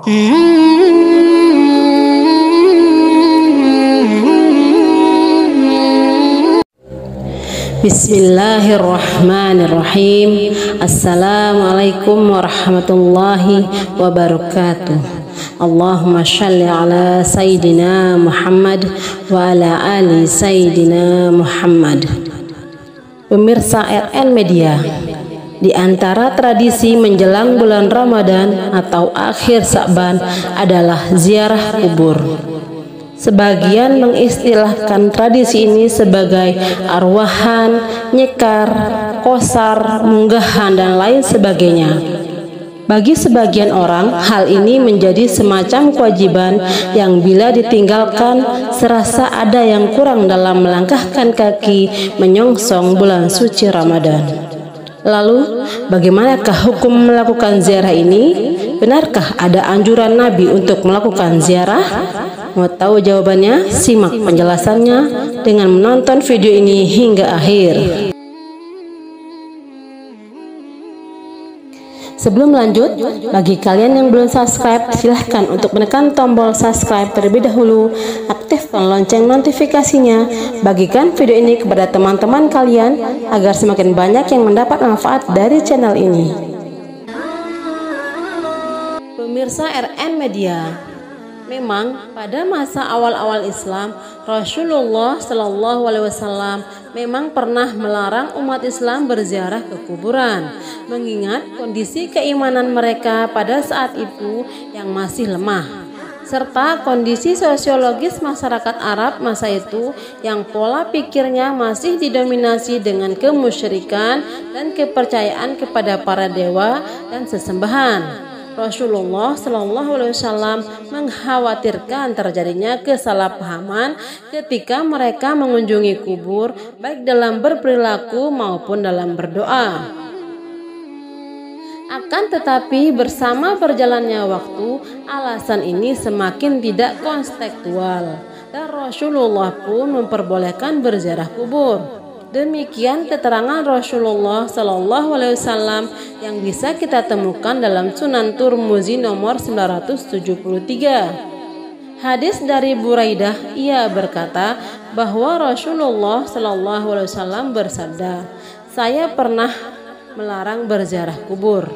Bismillahirrahmanirrahim. Assalamualaikum warahmatullahi wabarakatuh. Allahumma shalli ala Sayyidina Muhammad wa ala ali Sayyidina Muhammad. Pemirsa RN Media, di antara tradisi menjelang bulan Ramadan atau akhir Sa'ban adalah ziarah kubur. Sebagian mengistilahkan tradisi ini sebagai arwahan, nyekar, kosar, munggahan, dan lain sebagainya. Bagi sebagian orang, hal ini menjadi semacam kewajiban yang bila ditinggalkan serasa ada yang kurang dalam melangkahkan kaki menyongsong bulan suci Ramadan. Lalu, bagaimanakah hukum melakukan ziarah ini? Benarkah ada anjuran Nabi untuk melakukan ziarah? Mau tahu jawabannya? Simak penjelasannya dengan menonton video ini hingga akhir. Sebelum lanjut, bagi kalian yang belum subscribe, silahkan untuk menekan tombol subscribe terlebih dahulu, aktifkan lonceng notifikasinya, bagikan video ini kepada teman-teman kalian agar semakin banyak yang mendapat manfaat dari channel ini. Pemirsa RN Media, memang pada masa awal-awal Islam, Rasulullah Shallallahu Alaihi Wasallam memang pernah melarang umat Islam berziarah ke kuburan, mengingat kondisi keimanan mereka pada saat itu yang masih lemah, serta kondisi sosiologis masyarakat Arab masa itu yang pola pikirnya masih didominasi dengan kemusyrikan dan kepercayaan kepada para dewa dan sesembahan. Rasulullah Shallallahu Alaihi Wasallam mengkhawatirkan terjadinya kesalahpahaman ketika mereka mengunjungi kubur, baik dalam berperilaku maupun dalam berdoa. Akan tetapi bersama berjalannya waktu, alasan ini semakin tidak kontekstual dan Rasulullah pun memperbolehkan berziarah kubur. Demikian keterangan Rasulullah Shallallahu Alaihi Wasallam yang bisa kita temukan dalam Sunan Tirmidzi nomor 973. Hadis dari Buraidah, ia berkata bahwa Rasulullah Shallallahu Alaihi Wasallam bersabda, "Saya pernah melarang berziarah kubur,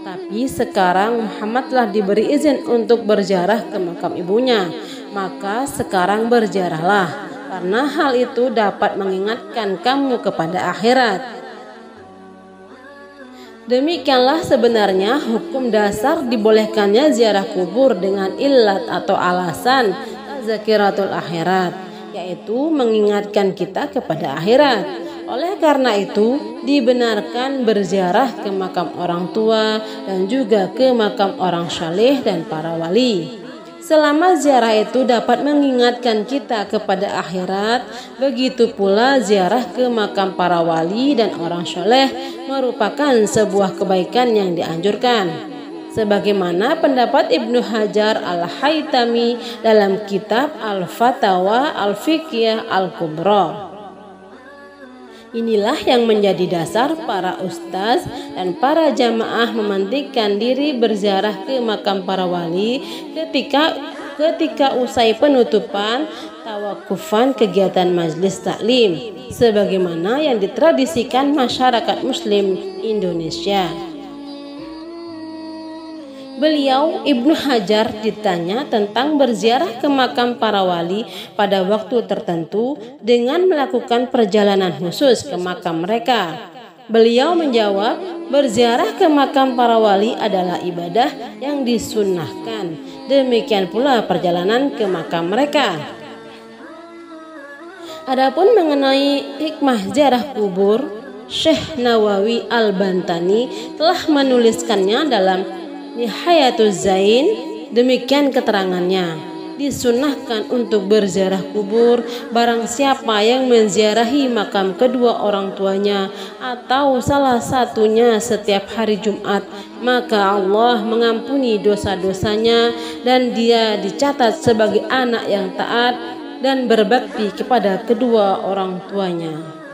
tapi sekarang Muhammad telah diberi izin untuk berziarah ke makam ibunya, maka sekarang berziarahlah. Karena hal itu dapat mengingatkan kamu kepada akhirat." Demikianlah sebenarnya hukum dasar dibolehkannya ziarah kubur dengan illat atau alasan tazkiratul akhirat, yaitu mengingatkan kita kepada akhirat. Oleh karena itu, dibenarkan berziarah ke makam orang tua dan juga ke makam orang saleh dan para wali. Selama ziarah itu dapat mengingatkan kita kepada akhirat, begitu pula ziarah ke makam para wali dan orang soleh merupakan sebuah kebaikan yang dianjurkan. Sebagaimana pendapat Ibnu Hajar Al-Haytami dalam kitab Al-Fatawa Al-Fiqhiyah Al-Kubra. Inilah yang menjadi dasar para ustaz dan para jamaah memantikkan diri berziarah ke makam para wali ketika usai penutupan tawakufan kegiatan majlis taklim, sebagaimana yang ditradisikan masyarakat muslim Indonesia. Beliau Ibnu Hajar ditanya tentang berziarah ke makam para wali pada waktu tertentu dengan melakukan perjalanan khusus ke makam mereka. Beliau menjawab, berziarah ke makam para wali adalah ibadah yang disunnahkan. Demikian pula perjalanan ke makam mereka. Adapun mengenai hikmah ziarah kubur, Syekh Nawawi Al-Bantani telah menuliskannya dalam Nihayatuz Zain. Demikian keterangannya, disunahkan untuk berziarah kubur barang siapa yang menziarahi makam kedua orang tuanya atau salah satunya setiap hari Jumat, maka Allah mengampuni dosa-dosanya dan dia dicatat sebagai anak yang taat dan berbakti kepada kedua orang tuanya.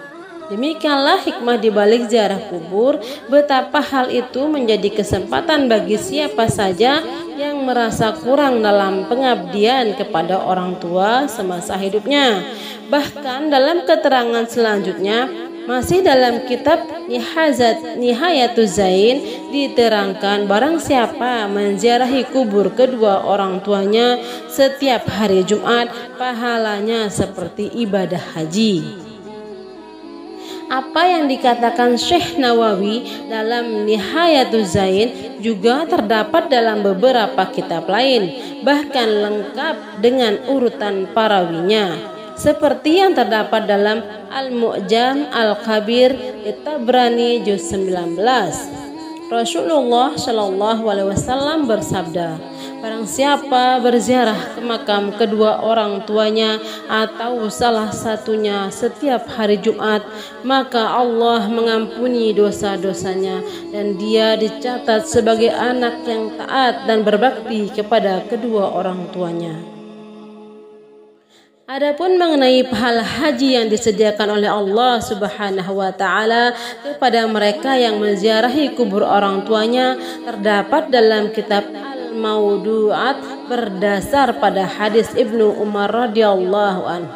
Demikianlah hikmah dibalik ziarah kubur, betapa hal itu menjadi kesempatan bagi siapa saja yang merasa kurang dalam pengabdian kepada orang tua semasa hidupnya. Bahkan dalam keterangan selanjutnya, masih dalam kitab Nihayatuz Zain diterangkan, barang siapa menziarahi kubur kedua orang tuanya setiap hari Jumat, pahalanya seperti ibadah haji. Apa yang dikatakan Syekh Nawawi dalam Nihayatuz Zain juga terdapat dalam beberapa kitab lain, bahkan lengkap dengan urutan parawinya, seperti yang terdapat dalam Al-Mu'jam Al-Kabir At-Tabrani juz 19. Rasulullah Shallallahu Alaihi Wasallam bersabda, barang siapa berziarah ke makam kedua orang tuanya atau salah satunya setiap hari Jumat, maka Allah mengampuni dosa-dosanya dan dia dicatat sebagai anak yang taat dan berbakti kepada kedua orang tuanya. Adapun mengenai pahala haji yang disediakan oleh Allah Subhanahu wa taala kepada mereka yang menziarahi kubur orang tuanya terdapat dalam kitab Al-Mawdu'at berdasar pada hadis Ibnu Umar radhiyallahu anhu.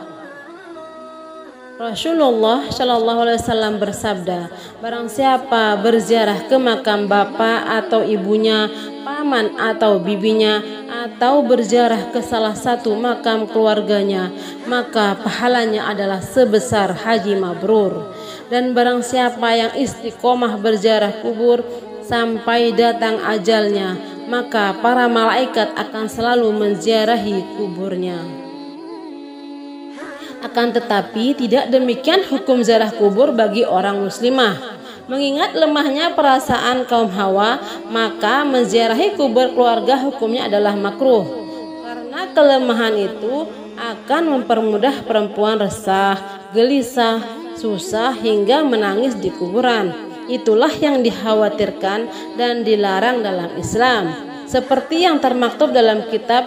Rasulullah Shallallahu Alaihi Wasallam bersabda, barang siapa berziarah ke makam bapak atau ibunya, paman atau bibinya, atau berziarah ke salah satu makam keluarganya, maka pahalanya adalah sebesar haji mabrur. Dan barang siapa yang istiqomah berziarah kubur sampai datang ajalnya, maka para malaikat akan selalu menziarahi kuburnya. Akan tetapi tidak demikian hukum ziarah kubur bagi orang muslimah. Mengingat lemahnya perasaan kaum Hawa, maka menziarahi kubur keluarga hukumnya adalah makruh. Karena kelemahan itu akan mempermudah perempuan resah, gelisah, susah hingga menangis di kuburan. Itulah yang dikhawatirkan dan dilarang dalam Islam, seperti yang termaktub dalam kitab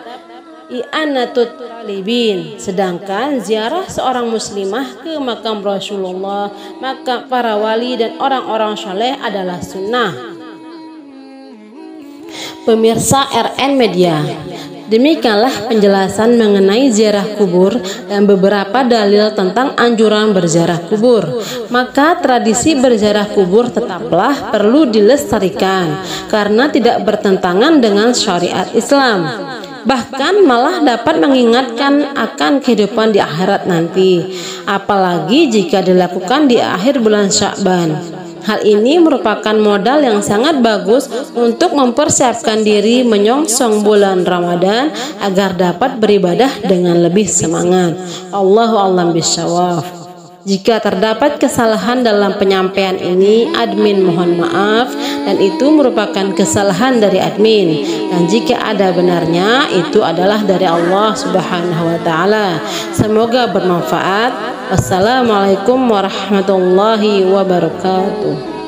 I'anatut Talibin. Sedangkan ziarah seorang muslimah ke makam Rasulullah, maka para wali dan orang-orang saleh adalah sunnah. Pemirsa RN Media, demikianlah penjelasan mengenai ziarah kubur dan beberapa dalil tentang anjuran berziarah kubur. Maka tradisi berziarah kubur tetaplah perlu dilestarikan karena tidak bertentangan dengan syariat Islam. Bahkan malah dapat mengingatkan akan kehidupan di akhirat nanti, apalagi jika dilakukan di akhir bulan Sya'ban. Hal ini merupakan modal yang sangat bagus untuk mempersiapkan diri menyongsong bulan Ramadan agar dapat beribadah dengan lebih semangat. Allahu a'lam bishawab. Jika terdapat kesalahan dalam penyampaian ini, admin mohon maaf, dan itu merupakan kesalahan dari admin. Dan jika ada benarnya, itu adalah dari Allah Subhanahu wa taala. Semoga bermanfaat. Wassalamualaikum warahmatullahi wabarakatuh.